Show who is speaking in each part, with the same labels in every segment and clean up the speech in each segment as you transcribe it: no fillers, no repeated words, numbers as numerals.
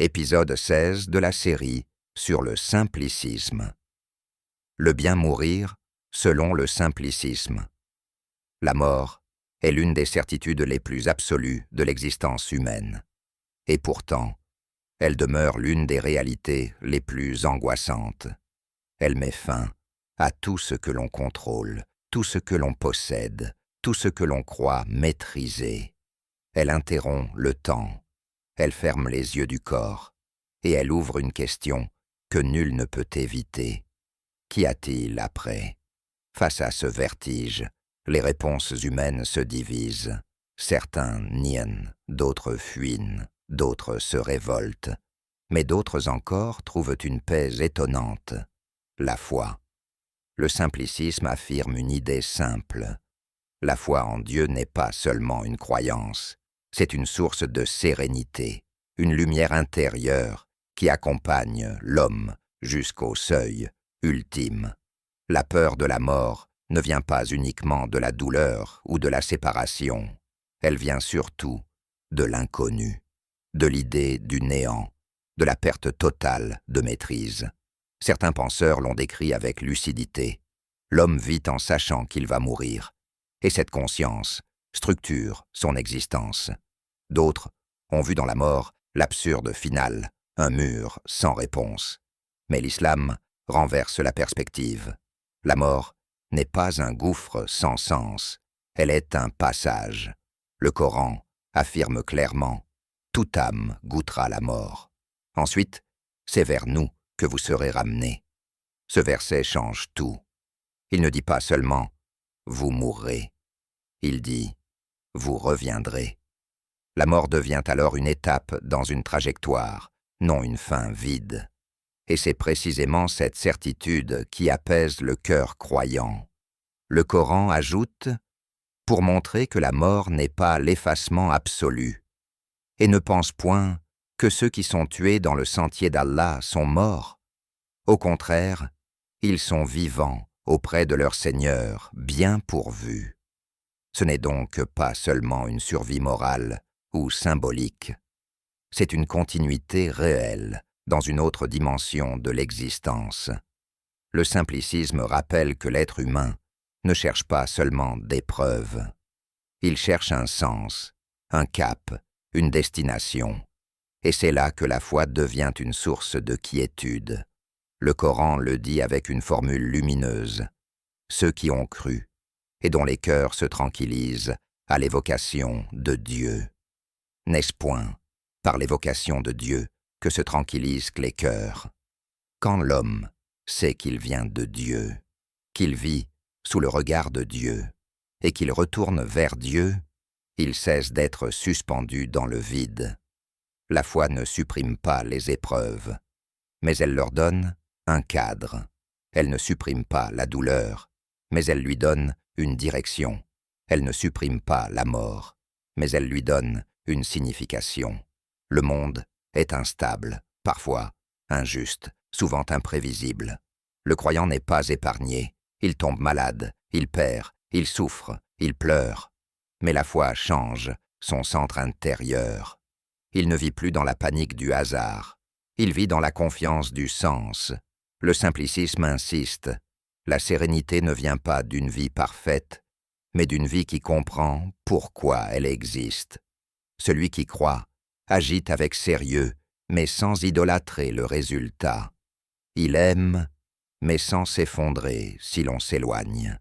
Speaker 1: Épisode 16 de la série sur le simplicisme. Le bien mourir selon le simplicisme. La mort est l'une des certitudes les plus absolues de l'existence humaine. Et pourtant, elle demeure l'une des réalités les plus angoissantes. Elle met fin à tout ce que l'on contrôle, tout ce que l'on possède, tout ce que l'on croit maîtriser. Elle interrompt le temps. Elle ferme les yeux du corps, et elle ouvre une question que nul ne peut éviter. Qu'y a-t-il après? Face à ce vertige, les réponses humaines se divisent. Certains nient, d'autres fuient, d'autres se révoltent. Mais d'autres encore trouvent une paix étonnante, la foi. Le simplicisme affirme une idée simple. La foi en Dieu n'est pas seulement une croyance. C'est une source de sérénité, une lumière intérieure qui accompagne l'homme jusqu'au seuil ultime. La peur de la mort ne vient pas uniquement de la douleur ou de la séparation. Elle vient surtout de l'inconnu, de l'idée du néant, de la perte totale de maîtrise. Certains penseurs l'ont décrit avec lucidité. L'homme vit en sachant qu'il va mourir, et cette conscience structure son existence. D'autres ont vu dans la mort l'absurde finale, un mur sans réponse. Mais l'islam renverse la perspective. La mort n'est pas un gouffre sans sens, elle est un passage. Le Coran affirme clairement « Toute âme goûtera la mort ». Ensuite, c'est vers nous que vous serez ramenés. Ce verset change tout. Il ne dit pas seulement « vous mourrez », il dit « vous reviendrez ». La mort devient alors une étape dans une trajectoire, non une fin vide. Et c'est précisément cette certitude qui apaise le cœur croyant. Le Coran ajoute « pour montrer que la mort n'est pas l'effacement absolu, et ne pense point que ceux qui sont tués dans le sentier d'Allah sont morts. Au contraire, ils sont vivants auprès de leur Seigneur, bien pourvus. » Ce n'est donc pas seulement une survie morale ou symbolique. C'est une continuité réelle dans une autre dimension de l'existence. Le simplicisme rappelle que l'être humain ne cherche pas seulement des preuves. Il cherche un sens, un cap, une destination. Et c'est là que la foi devient une source de quiétude. Le Coran le dit avec une formule lumineuse. Ceux qui ont cru et dont les cœurs se tranquillisent à l'évocation de Dieu. N'est-ce point par l'évocation de Dieu que se tranquillisent les cœurs? Quand l'homme sait qu'il vient de Dieu, qu'il vit sous le regard de Dieu, et qu'il retourne vers Dieu, il cesse d'être suspendu dans le vide. La foi ne supprime pas les épreuves, mais elle leur donne un cadre. Elle ne supprime pas la douleur, mais elle lui donne une direction. Elle ne supprime pas la mort, mais elle lui donne une signification. Le monde est instable, parfois injuste, souvent imprévisible. Le croyant n'est pas épargné. Il tombe malade, il perd, il souffre, il pleure. Mais la foi change son centre intérieur. Il ne vit plus dans la panique du hasard. Il vit dans la confiance du sens. Le simplicisme insiste. La sérénité ne vient pas d'une vie parfaite, mais d'une vie qui comprend pourquoi elle existe. Celui qui croit agite avec sérieux, mais sans idolâtrer le résultat. Il aime, mais sans s'effondrer si l'on s'éloigne.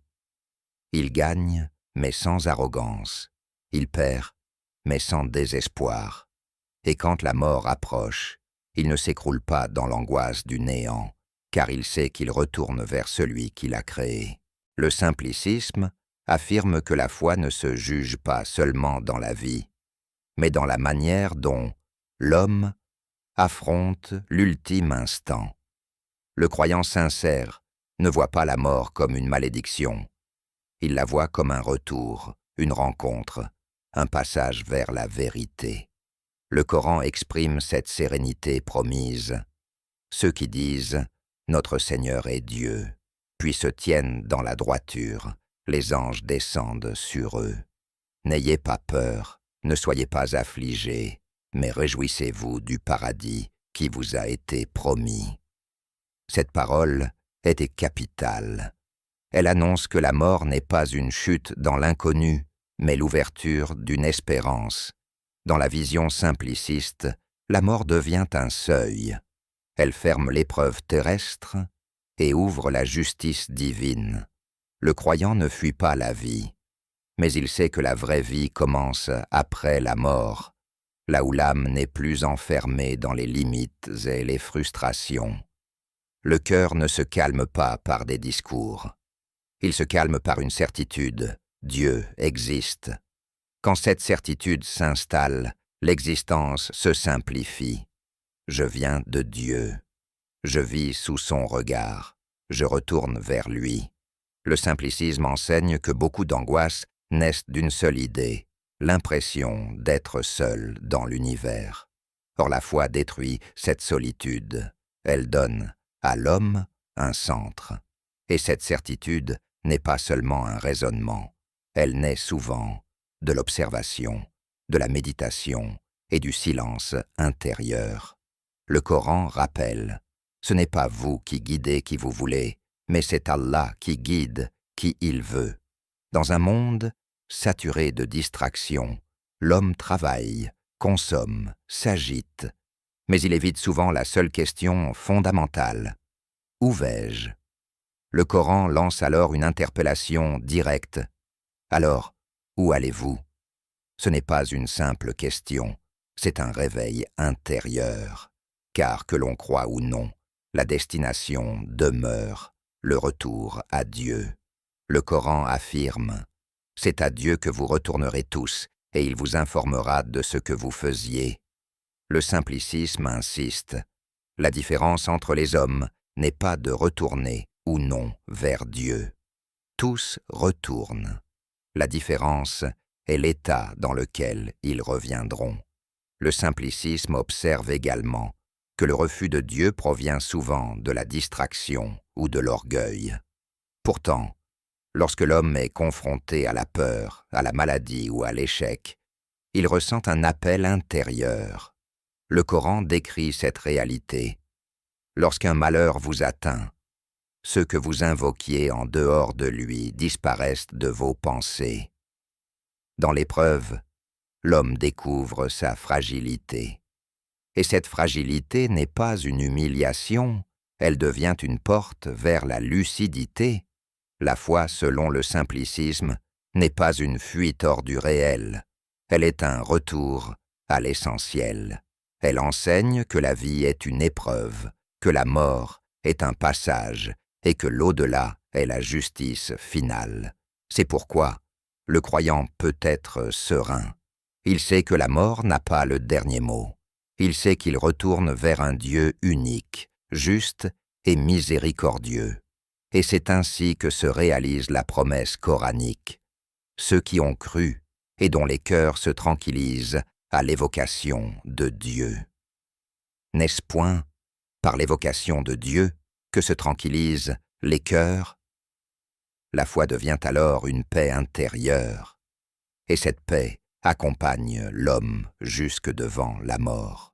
Speaker 1: Il gagne, mais sans arrogance. Il perd, mais sans désespoir. Et quand la mort approche, il ne s'écroule pas dans l'angoisse du néant, car il sait qu'il retourne vers celui qui l'a créé. Le simplicisme affirme que la foi ne se juge pas seulement dans la vie, mais dans la manière dont l'homme affronte l'ultime instant. Le croyant sincère ne voit pas la mort comme une malédiction. Il la voit comme un retour, une rencontre, un passage vers la vérité. Le Coran exprime cette sérénité promise. Ceux qui disent « Notre Seigneur est Dieu », puis se tiennent dans la droiture, les anges descendent sur eux. N'ayez pas peur, ne soyez pas affligés, mais réjouissez-vous du paradis qui vous a été promis. » Cette parole était capitale. Elle annonce que la mort n'est pas une chute dans l'inconnu, mais l'ouverture d'une espérance. Dans la vision simpliciste, la mort devient un seuil. Elle ferme l'épreuve terrestre et ouvre la justice divine. Le croyant ne fuit pas la vie, mais il sait que la vraie vie commence après la mort, là où l'âme n'est plus enfermée dans les limites et les frustrations. Le cœur ne se calme pas par des discours. Il se calme par une certitude, Dieu existe. Quand cette certitude s'installe, l'existence se simplifie. Je viens de Dieu. Je vis sous son regard. Je retourne vers lui. Le simplicisme enseigne que beaucoup d'angoisses naissent d'une seule idée, l'impression d'être seul dans l'univers. Or la foi détruit cette solitude. Elle donne à l'homme un centre. Et cette certitude n'est pas seulement un raisonnement. Elle naît souvent de l'observation, de la méditation et du silence intérieur. Le Coran rappelle, ce n'est pas vous qui guidez qui vous voulez, mais c'est Allah qui guide qui il veut. Dans un monde saturé de distractions, l'homme travaille, consomme, s'agite, mais il évite souvent la seule question fondamentale. Où vais-je ? Le Coran lance alors une interpellation directe. Alors, où allez-vous ? Ce n'est pas une simple question, c'est un réveil intérieur. Car que l'on croit ou non, la destination demeure, le retour à Dieu. Le Coran affirme, « C'est à Dieu que vous retournerez tous, et il vous informera de ce que vous faisiez. » Le simplicisme insiste, la différence entre les hommes n'est pas de retourner ou non vers Dieu. Tous retournent. La différence est l'état dans lequel ils reviendront. Le simplicisme observe également que le refus de Dieu provient souvent de la distraction ou de l'orgueil. Pourtant, lorsque l'homme est confronté à la peur, à la maladie ou à l'échec, il ressent un appel intérieur. Le Coran décrit cette réalité. Lorsqu'un malheur vous atteint, ceux que vous invoquiez en dehors de lui disparaissent de vos pensées. Dans l'épreuve, l'homme découvre sa fragilité. Et cette fragilité n'est pas une humiliation, elle devient une porte vers la lucidité. La foi, selon le simplicisme, n'est pas une fuite hors du réel, elle est un retour à l'essentiel. Elle enseigne que la vie est une épreuve, que la mort est un passage et que l'au-delà est la justice finale. C'est pourquoi le croyant peut être serein. Il sait que la mort n'a pas le dernier mot. Il sait qu'il retourne vers un Dieu unique, juste et miséricordieux. Et c'est ainsi que se réalise la promesse coranique. Ceux qui ont cru et dont les cœurs se tranquillisent à l'évocation de Dieu. N'est-ce point par l'évocation de Dieu que se tranquillisent les cœurs? La foi devient alors une paix intérieure, et cette paix accompagne l'homme jusque devant la mort.